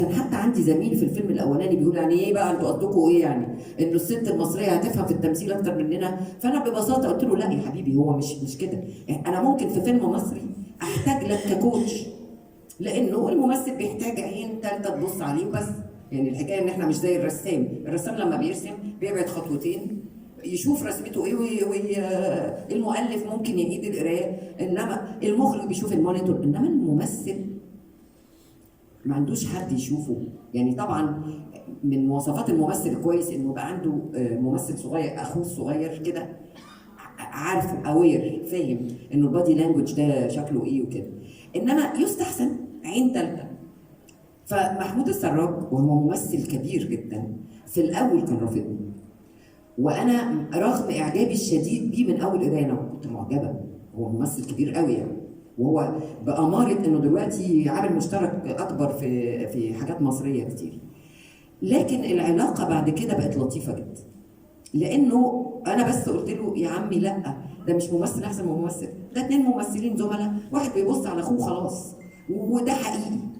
كان حتى عندي زميل في الفيلم الاولاني بيقول يعني ايه بقى انتوا قصدكم ايه يعني انه الست المصريه هتفهم في التمثيل اكتر مننا. فانا ببساطه قلت له لا يا حبيبي، هو مش كده. انا ممكن في فيلم مصري احتاج لك ككوتش، لانه الممثل بيحتاج عين ثالثه تبص عليه وبس. يعني الحكايه ان احنا مش زي الرسام لما بيرسم بيبعد خطوتين يشوف رسمته ايه المؤلف ممكن يعيد القرايه، انما المخرج بيشوف المونيتور، انما الممثل ما عندوش حد يشوفه. يعني طبعا من مواصفات الممثل الكويس انه يبقى عنده ممثل صغير اخوه الصغير كده، عارف اوير فاهم انه البادي لانجوج ده شكله ايه وكده. انما يستحسن عين ثالثه. فمحمود السراج وهو ممثل كبير جدا في الاول كان رافضني، وانا رغم اعجابي الشديد بيه من اول قرايه انا كنت معجبه. هو ممثل كبير قوي يعني، وهو بأمارة انه دلوقتي عامل مشترك اكبر في حاجات مصريه كتير. لكن العلاقه بعد كده بقت لطيفه جدا، لانه انا بس قلت له يا عمي لا، ده مش ممثل احسن من ممثل، ده اتنين ممثلين زملاء، واحد بيبص على اخوه خلاص، وده حقيقي.